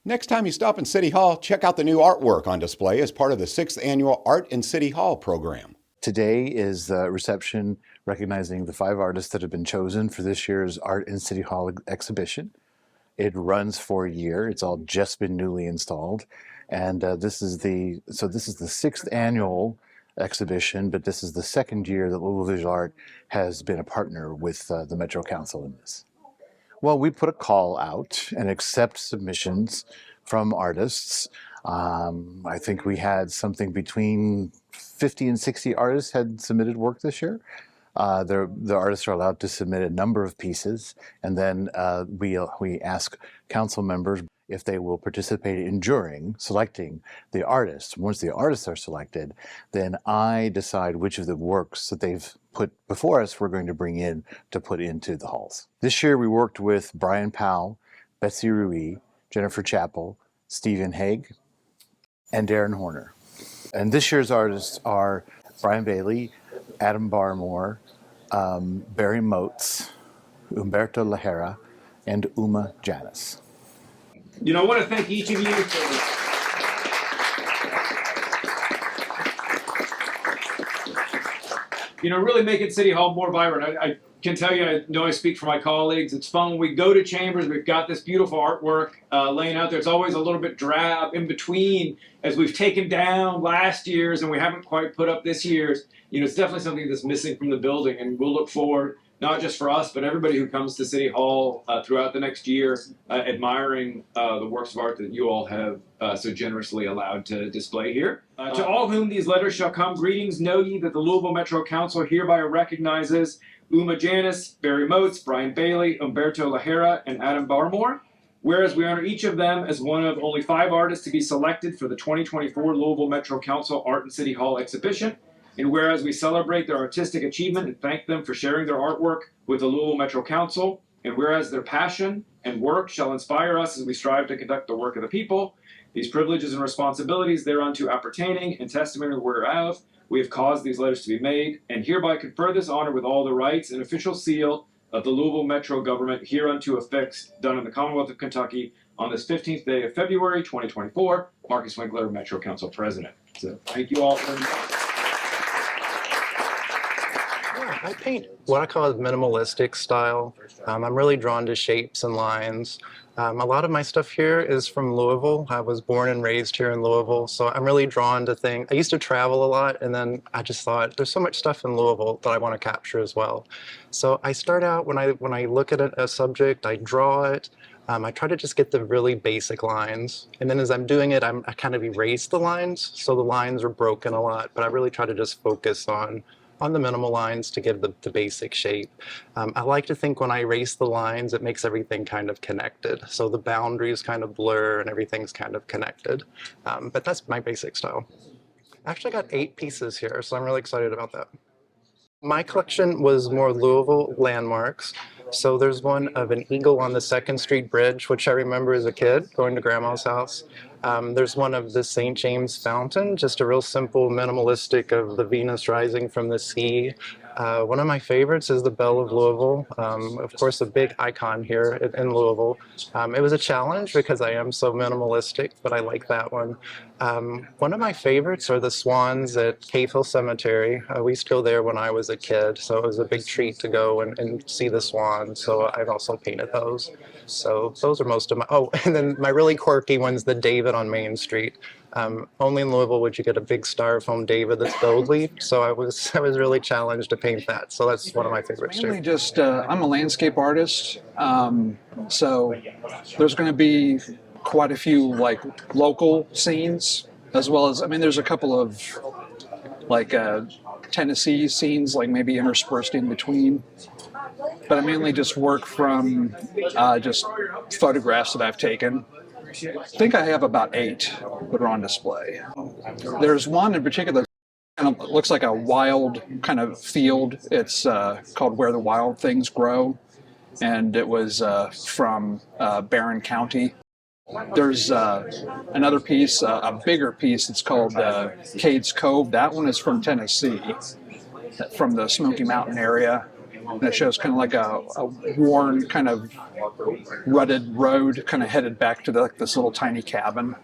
Next time you stop in City Hall, check out the new artwork on display as part of the 6th Annual Art in City Hall program. Today is the reception recognizing the 5 artists that have been chosen for this year's Art in City Hall exhibition. It runs for a year. It's all just been newly installed. And this is the 6th annual exhibition, but this is the 2nd year that Louisville Visual Art has been a partner with the Metro Council in this. Well, we put a call out and accept submissions from artists. I think we had something between 50 and 60 artists had submitted work this year. The artists are allowed to submit a number of pieces, and then we ask council members if they will participate in selecting the artists. Once the artists are selected, then I decide which of the works that they've put before us we're going to bring in to put into the halls. This year we worked with Brian Powell, Betsy Rui, Jennifer Chappell, Stephen Haig, and Darren Horner. And this year's artists are Brian Bailey, Adam Barmore, Barry Motes, Humberto Lahera, and Uhma Janus. I want to thank each of you for really making City Hall more vibrant. I can tell you, I know I speak for my colleagues, it's fun when we go to chambers, we've got this beautiful artwork laying out there. It's always a little bit drab in between as we've taken down last year's and we haven't quite put up this year's. It's definitely something that's missing from the building, and we'll look forward, not just for us, but everybody who comes to City Hall throughout the next year, admiring the works of art that you all have so generously allowed to display here. To all whom these letters shall come, greetings. Know ye that the Louisville Metro Council hereby recognizes Uhma Janus, Barry Motes, Brian Bailey, Humberto Lahera, and Adam Barmore. Whereas we honor each of them as one of only 5 artists to be selected for the 2024 Louisville Metro Council Art in City Hall exhibition. And whereas we celebrate their artistic achievement and thank them for sharing their artwork with the Louisville Metro Council, and whereas their passion and work shall inspire us as we strive to conduct the work of the people, these privileges and responsibilities thereunto appertaining and testimony whereof, we have caused these letters to be made, and hereby confer this honor with all the rights and official seal of the Louisville Metro government hereunto affixed, done in the Commonwealth of Kentucky on this 15th day of February 2024, Marcus Winkler, Metro Council President. So thank you all very much. I paint what I call a minimalistic style. I'm really drawn to shapes and lines. A lot of my stuff here is from Louisville. I was born and raised here in Louisville, so I'm really drawn to things. I used to travel a lot, and then I just thought there's so much stuff in Louisville that I want to capture as well. So I start out when I look at a subject, I draw it. I try to just get the really basic lines, and then as I'm doing it, I kind of erase the lines, so the lines are broken a lot, but I really try to just focus on the minimal lines to give the basic shape. I like to think when I erase the lines, it makes everything kind of connected. So the boundaries kind of blur and everything's kind of connected. But that's my basic style. I actually got 8 pieces here, so I'm really excited about that. My collection was more Louisville landmarks. So there's one of an eagle on the 2nd Street Bridge, which I remember as a kid going to Grandma's house. There's one of the St. James Fountain, just a real simple minimalistic of the Venus rising from the sea. One of my favorites is the Belle of Louisville, of course a big icon here in Louisville. It was a challenge because I am so minimalistic, but I like that one. One of my favorites are the swans at Cave Hill Cemetery. We used to go there when I was a kid, so it was a big treat to go and see the swans, so I've also painted those. So those are most of my, oh, and then my really quirky one's the David on Main Street. Only in Louisville would you get a big styrofoam David that's gold leaf, so I was really challenged to paint that. So that's one of my favorites too. Mainly just, I'm a landscape artist, so there's going to be quite a few like local scenes, as well as, I mean, there's a couple of like Tennessee scenes, like maybe interspersed in between. But I mainly just work from just photographs that I've taken. I think I have about 8 that are on display. There's one in particular that kind of looks like a wild kind of field. It's called Where the Wild Things Grow, and it was from Barron County. There's another piece, a bigger piece, it's called Cades Cove. That one is from Tennessee, from the Smoky Mountain area. And it shows kind of like a worn, kind of rutted road, kind of headed back to this little tiny cabin.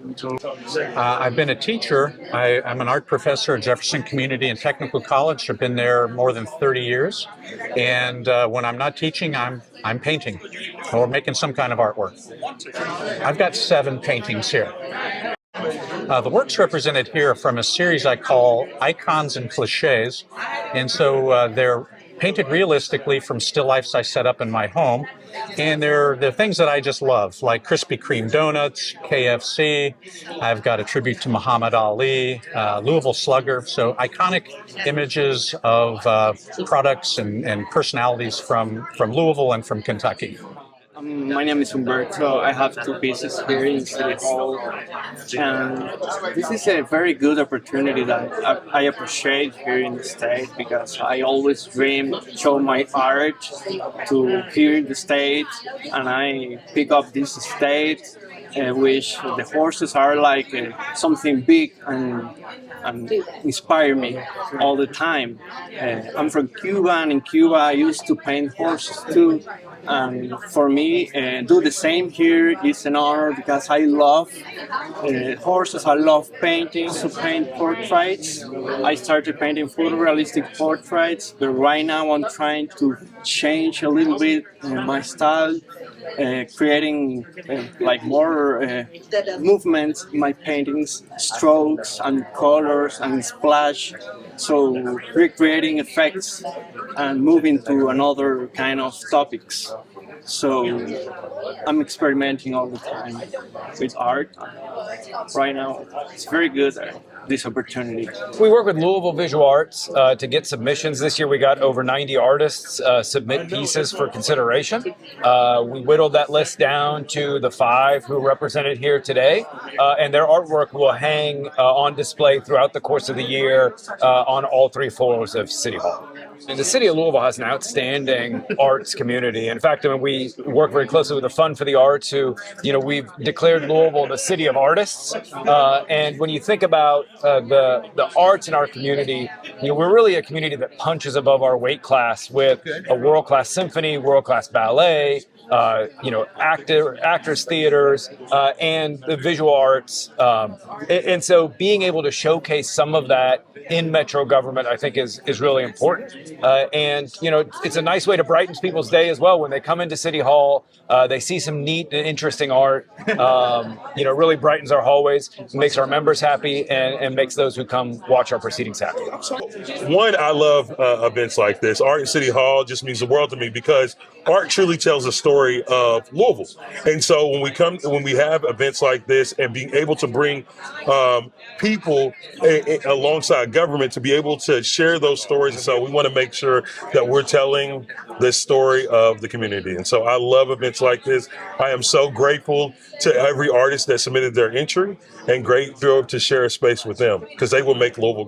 I've been a teacher. I'm an art professor at Jefferson Community and Technical College. I've been there more than 30 years. And when I'm not teaching, I'm painting or making some kind of artwork. I've got 7 paintings here. The works represented here are from a series I call Icons and Cliches. And so they're painted realistically from still lifes I set up in my home. And they're things that I just love, like Krispy Kreme donuts, KFC. I've got a tribute to Muhammad Ali, Louisville Slugger. So iconic images of products and personalities from Louisville and from Kentucky. My name is Humberto. I have 2 pieces here in City Hall, and this is a very good opportunity that I appreciate here in the state, because I always dream show my art to here in the state, and I pick up this state, which the horses are like something big and inspire me all the time. I'm from Cuba, and in Cuba I used to paint horses too. And for me, do the same here is an honor, because I love horses. I love painting, to paint portraits. I started painting photorealistic portraits, but right now I'm trying to change a little bit my style, creating like more movements in my paintings, strokes and colors and splash. So recreating effects and moving to another kind of topics. So I'm experimenting all the time with art. Right now, it's very good, this opportunity. We work with Louisville Visual Arts to get submissions. This year we got over 90 artists submit pieces for consideration. We whittled that list down to the 5 who are represented here today, and their artwork will hang on display throughout the course of the year on all 3 floors of City Hall. And the city of Louisville has an outstanding arts community. In fact, I mean, we work very closely with the Fund for the Arts, who, we've declared Louisville the city of artists. And when you think about the arts in our community, we're really a community that punches above our weight class with a world-class symphony, world-class ballet, actors theaters, and the visual arts. And so being able to showcase some of that in Metro government, I think is really important. And it's a nice way to brighten people's day as well. When they come into City Hall, they see some neat and interesting art, really brightens our hallways, makes our members happy, and makes those who come watch our proceedings happy. One, I love events like this. Art in City Hall just means the world to me, because art truly tells a story of Louisville. And so when we have events like this, and being able to bring people alongside government to be able to share those stories, and so we want to make sure that we're telling the story of the community. And so I love events like this. I am so grateful to every artist that submitted their entry, and grateful to share a space with them, because they will make Louisville great.